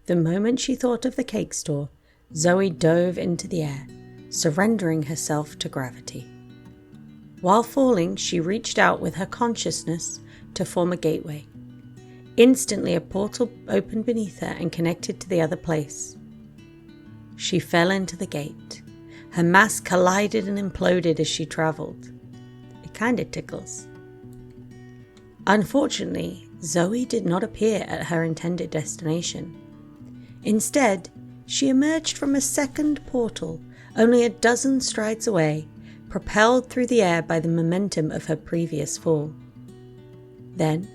The moment she thought of the cake store, Zoe dove into the air, surrendering herself to gravity. While falling, she reached out with her consciousness to form a gateway. Instantly, a portal opened beneath her and connected to the other place. She fell into the gate. Her mass collided and imploded as she travelled. It kinda tickles. Unfortunately, Zoe did not appear at her intended destination. Instead, she emerged from a second portal only a dozen strides away, propelled through the air by the momentum of her previous fall. Then,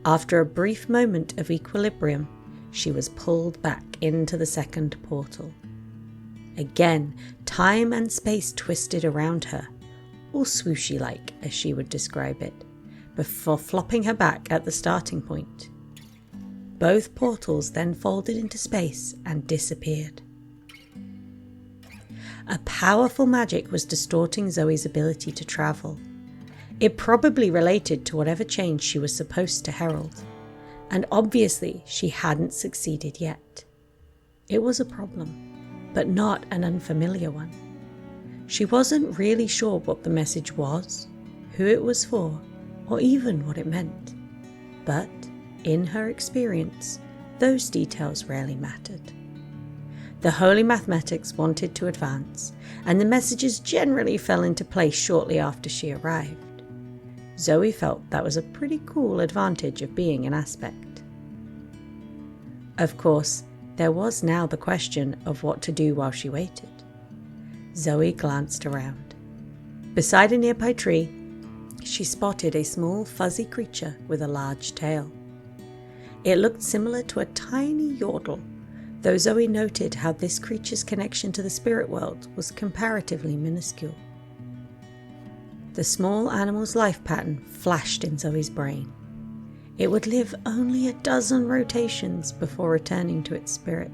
after a brief moment of equilibrium, she was pulled back into the second portal. Again, time and space twisted around her, all swooshy-like as she would describe it, before flopping her back at the starting point. Both portals then folded into space and disappeared. A powerful magic was distorting Zoe's ability to travel. It probably related to whatever change she was supposed to herald, and obviously she hadn't succeeded yet. It was a problem, but not an unfamiliar one. She wasn't really sure what the message was, who it was for, or even what it meant. But, in her experience, those details rarely mattered. The holy mathematics wanted to advance, and the messages generally fell into place shortly after she arrived. Zoe felt that was a pretty cool advantage of being an aspect. Of course, there was now the question of what to do while she waited. Zoe glanced around. Beside a nearby tree, she spotted a small fuzzy creature with a large tail. It looked similar to a tiny yordle, though Zoe noted how this creature's connection to the spirit world was comparatively minuscule. The small animal's life pattern flashed in Zoe's brain. It would live only a dozen rotations before returning to its spirit.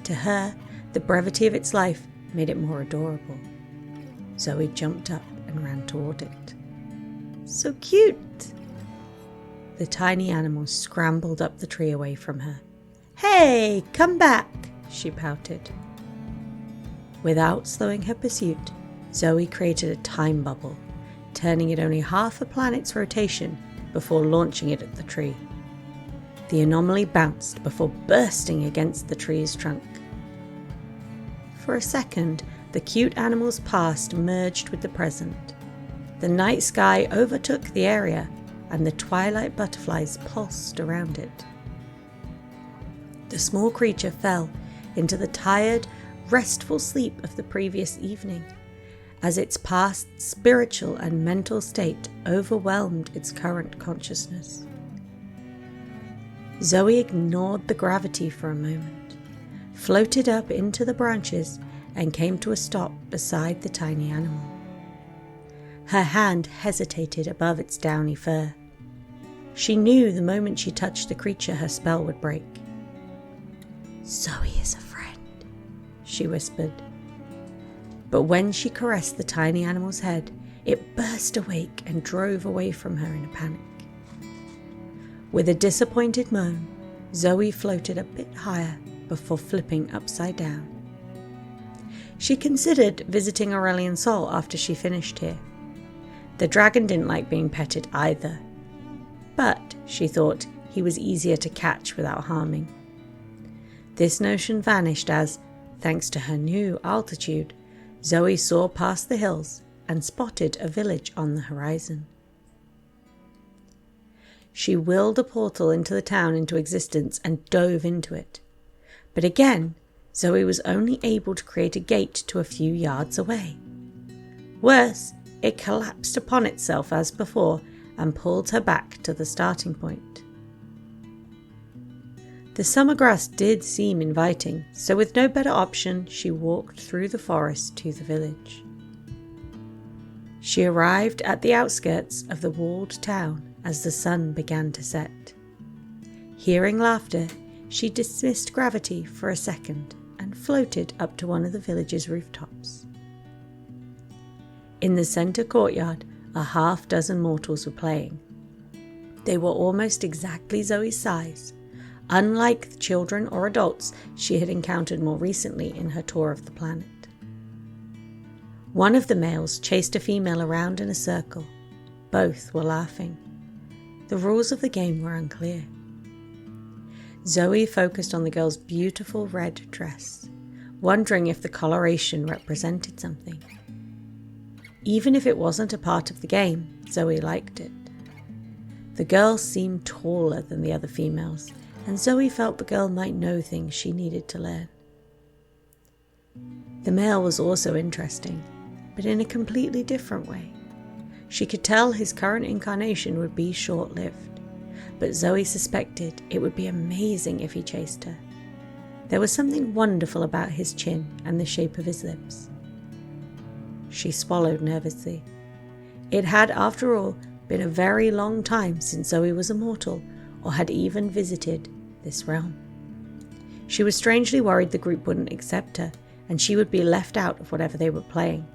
To her, the brevity of its life made it more adorable. Zoe jumped up and ran toward it. So cute! The tiny animal scrambled up the tree away from her. Hey, come back, she pouted. Without slowing her pursuit, Zoe created a time bubble, turning it only half a planet's rotation before launching it at the tree. The anomaly bounced before bursting against the tree's trunk. For a second, the cute animal's past merged with the present. The night sky overtook the area, and the twilight butterflies pulsed around it. The small creature fell into the tired, restful sleep of the previous evening, as its past spiritual and mental state overwhelmed its current consciousness. Zoe ignored the gravity for a moment, floated up into the branches, and came to a stop beside the tiny animal. Her hand hesitated above its downy fur. She knew the moment she touched the creature her spell would break. "Zoe is a friend," she whispered. But when she caressed the tiny animal's head, it burst awake and drove away from her in a panic. With a disappointed moan, Zoe floated a bit higher before flipping upside down. She considered visiting Aurelian Sol after she finished here. The dragon didn't like being petted either, but she thought he was easier to catch without harming. This notion vanished as, thanks to her new altitude, Zoe saw past the hills and spotted a village on the horizon. She willed a portal into the town into existence and dove into it. But again, Zoe was only able to create a gate to a few yards away. Worse, it collapsed upon itself as before and pulled her back to the starting point. The summer grass did seem inviting, so with no better option, she walked through the forest to the village. She arrived at the outskirts of the walled town as the sun began to set. Hearing laughter, she dismissed gravity for a second and floated up to one of the village's rooftops. In the centre courtyard, a half-dozen mortals were playing. They were almost exactly Zoe's size, unlike the children or adults she had encountered more recently in her tour of the planet. One of the males chased a female around in a circle. Both were laughing. The rules of the game were unclear. Zoe focused on the girl's beautiful red dress, wondering if the coloration represented something. Even if it wasn't a part of the game, Zoe liked it. The girl seemed taller than the other females, and Zoe felt the girl might know things she needed to learn. The male was also interesting, but in a completely different way. She could tell his current incarnation would be short-lived, but Zoe suspected it would be amazing if he chased her. There was something wonderful about his chin and the shape of his lips. She swallowed nervously. It had, after all, been a very long time since Zoe was a mortal or had even visited this realm. She was strangely worried the group wouldn't accept her and she would be left out of whatever they were playing.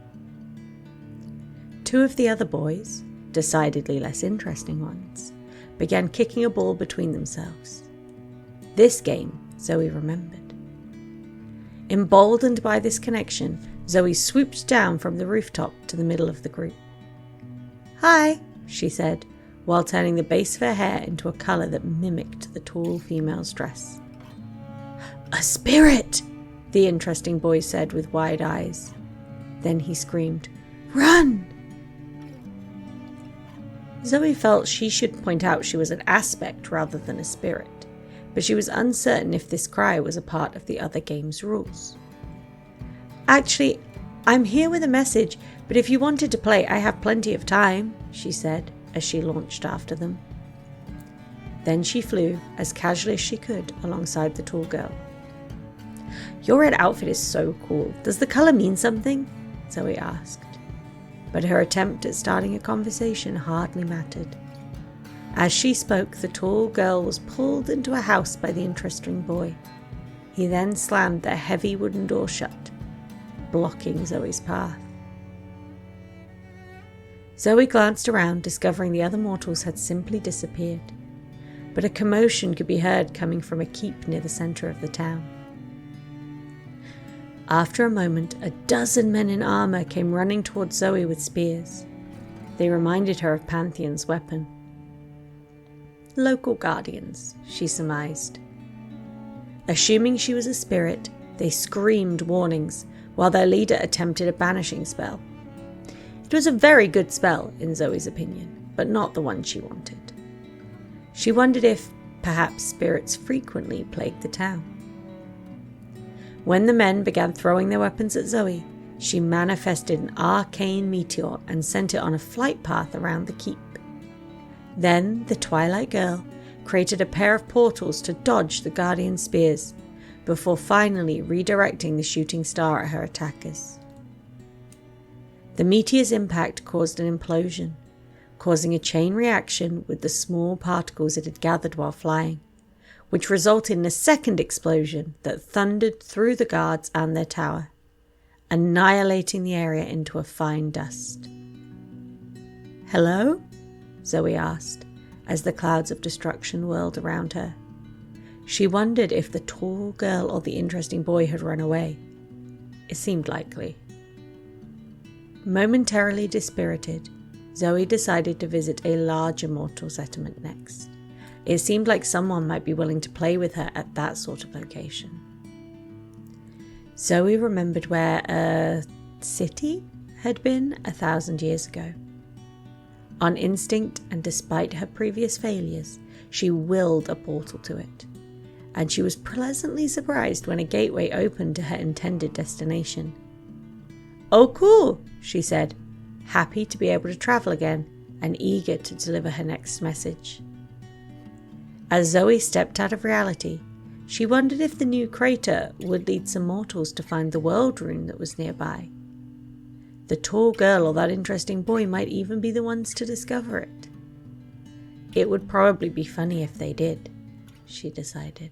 Two of the other boys, decidedly less interesting ones, began kicking a ball between themselves. This game, Zoe remembered. Emboldened by this connection, Zoe swooped down from the rooftop to the middle of the group. "Hi," she said, while turning the base of her hair into a colour that mimicked the tall female's dress. "A spirit!" the interesting boy said with wide eyes. Then he screamed, "Run!" Zoe felt she should point out she was an aspect rather than a spirit, but she was uncertain if this cry was a part of the other game's rules. "Actually, I'm here with a message, but if you wanted to play, I have plenty of time," she said as she launched after them. Then she flew as casually as she could alongside the tall girl. "Your red outfit is so cool. Does the colour mean something?" Zoe asked. But her attempt at starting a conversation hardly mattered. As she spoke, the tall girl was pulled into a house by the interesting boy. He then slammed the heavy wooden door shut, blocking Zoe's path. Zoe glanced around, discovering the other mortals had simply disappeared, but a commotion could be heard coming from a keep near the centre of the town. After a moment, a dozen men in armour came running towards Zoe with spears. They reminded her of Pantheon's weapon. Local guardians, she surmised. Assuming she was a spirit, they screamed warnings, while their leader attempted a banishing spell. It was a very good spell, in Zoe's opinion, but not the one she wanted. She wondered if, perhaps, spirits frequently plagued the town. When the men began throwing their weapons at Zoe, she manifested an arcane meteor and sent it on a flight path around the keep. Then the Twilight Girl created a pair of portals to dodge the Guardian spears, before finally redirecting the shooting star at her attackers. The meteor's impact caused an implosion, causing a chain reaction with the small particles it had gathered while flying, which resulted in a second explosion that thundered through the guards and their tower, annihilating the area into a fine dust. "Hello?" Zoe asked, as the clouds of destruction whirled around her. She wondered if the tall girl or the interesting boy had run away. It seemed likely. Momentarily dispirited, Zoe decided to visit a larger mortal settlement next. It seemed like someone might be willing to play with her at that sort of location. Zoe remembered where a city had been 1,000 years ago. On instinct, and despite her previous failures, she willed a portal to it, and she was pleasantly surprised when a gateway opened to her intended destination. "Oh, cool," she said, happy to be able to travel again and eager to deliver her next message. As Zoe stepped out of reality, she wondered if the new crater would lead some mortals to find the world rune that was nearby. The tall girl or that interesting boy might even be the ones to discover it. It would probably be funny if they did, she decided.